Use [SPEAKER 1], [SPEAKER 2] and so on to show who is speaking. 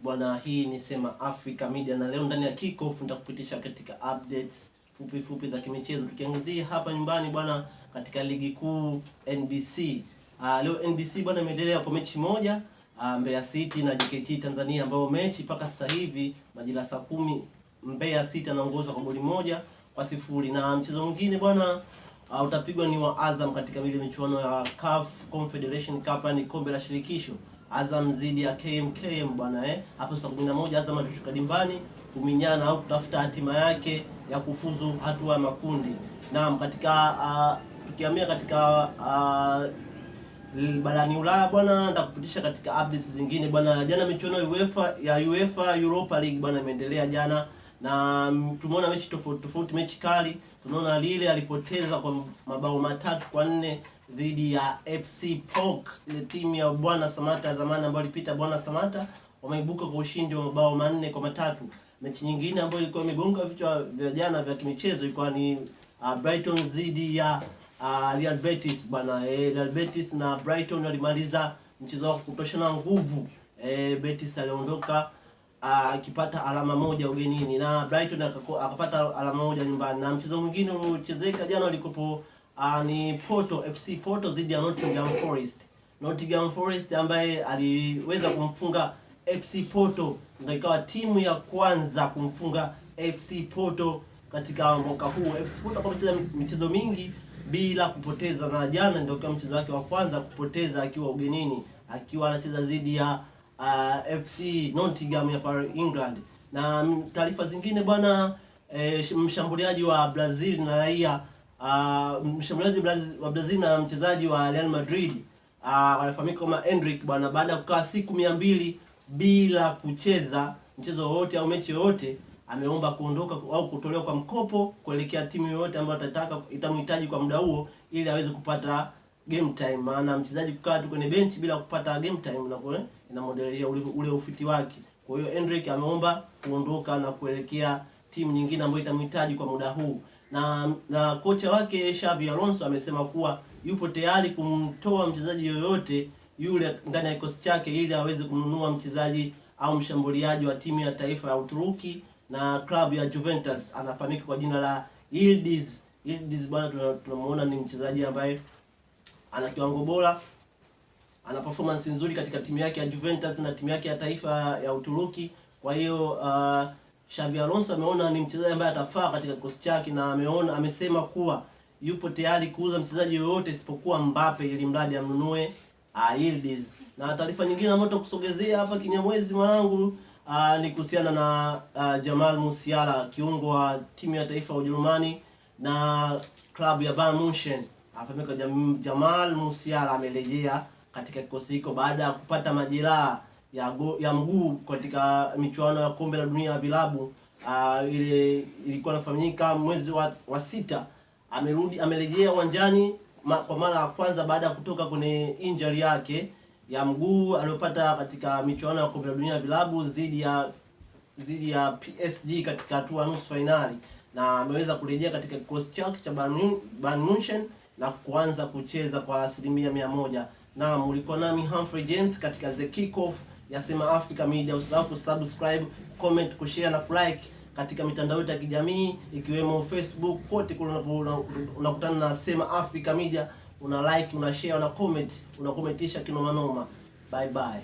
[SPEAKER 1] Bwana, hii ni Sema Africa Media na leo ndani ya Kickoff nitakupitisha katika updates fupi za kimichezo, tukiangazia hapa nyumbani bwana katika ligi kuu NBC. Leo NBC bwana imeendelea kwa mechi moja, Mbeya City na JKT Tanzania, ambayo mechi mpaka sasa hivi majira saa 10 Mbeya City anaongoza kwa goli 1-0, na mchezo mwingine bwana utapigwa ni wa Azam katika ile michuano ya CAF Confederation Cup, ni kombe la shirikisho. Azam zidi ya KMKM bwana hapo saa 11 Azam atashuka dimbani kuminyana au kutafuta hatima yake ya kufuzu hatua ya makundi. Naam, katika tukihamia katika barani Ulaya bwana, nitakupitisha katika updates zingine bwana. Jana michuano ya UEFA Europa League bwana imeendelea jana, na tumeona mechi tofauti, mechi kali. Tunaona Lille alipoteza kwa mabao 3-4 dhidi ya FC POK, ile timu ya Bwana Samata zamani ambayo ilipita Bwana Samata, wameibuka kwa ushindi wa mabao 4-3. Mechi nyingine ambayo ilikuwa imegonga vichwa vya jana vya kimichezo ilikuwa ni Brighton dhidi ya Real Betis bwana. Real Betis na Brighton walimaliza mchezo wa kutoshana nguvu. Betis aliondoka akipata alama moja ugenini na Brighton akapata alama moja nyumbani. Na mchezo mwingine uliochezeka jana ulikopo ni FC Porto dhidi ya Nottingham Forest. Nottingham Forest ambaye aliweza kumfunga FC Porto, ndio ikawa timu ya kwanza kumfunga FC Porto katika mwaka huu. FC Porto amecheza michezo mingi bila kupoteza, na jana ndio kama mchezo wake wa kwanza kupoteza akiwa ugenini, akiwa anacheza dhidi ya FC Nottingham ya England. Na taarifa zingine bwana, mshambuliaji wa Brazil na raia mshambuliaji wa Brazil na mchezaji wa Real Madrid wanafahamika kama Endrick bwana, baada ya kukaa siku 200 bila kucheza mchezo wowote au mechi yoyote, ameomba kuondoka au kutolewa kwa mkopo kuelekea timu yoyote ambayo itamhitaji kwa muda huo ili aweze kupata game time. Maana mchezaji kukaa tu kwenye bench bila kupata game time ina modelea ule ufiti wake. Kwa hiyo Endrick ameomba kuondoka na kuelekea timu nyingine ambayo itamhitaji kwa muda huu. Na kocha wake Xabi Alonso amesema kuwa yupo tayari kumtoa mchezaji yoyote yule ndani ya kikosi chake ili aweze kumnunua mchezaji au mshambuliaji wa timu ya taifa ya Uturuki na klabu ya Juventus, anafahamika kwa jina la Yildiz. Yildiz bwana, tunamuona ni mchezaji ambaye ana kiwango bora, ana performance nzuri katika timu yake ya Juventus na timu yake ya taifa ya Uturuki. Kwa hiyo Xabi Alonso ameona ni mchezaji ambaye atafaa katika kikosi chake, na amesema kuwa yupo tayari kuuza mchezaji yoyote isipokuwa Mbappe ili mradi amnunue Yildiz. Na taarifa nyingine ambayo tutakusogezea hapa Kinyamwezi mwanangu ni kuhusiana na Jamal Musiala, kiungo wa timu ya taifa ya Ujerumani na klabu ya Bayern Munchen. Afahamika Jamal Musiala amerejea katika kikosi hiko baada ya kupata majeraha ya mguu katika michuano ya kombe la dunia ya vilabu. Ile ilikuwa inafanyika mwezi wa 6. Amerejea uwanjani kwa mara ya kwanza baada ya kutoka kwenye injury yake ya mguu aliyopata katika michuano ya kombe la dunia ya vilabu dhidi ya PSG katika hatua nusu finali, na ameweza kurejea katika kikosi chake cha Bayern Munchen na kuanza kucheza kwa 100%. Na mlikuwa nami Humphrey James katika The Kickoff ya Sema Africa Media. Usisahau kusubscribe, comment, kushare na kulike katika mitandao ya kijamii ikiwemo Facebook. Kote kule unakutana na Sema Africa Media, una like, una share, una comment, unakomentisha kinoma noma. Bye bye.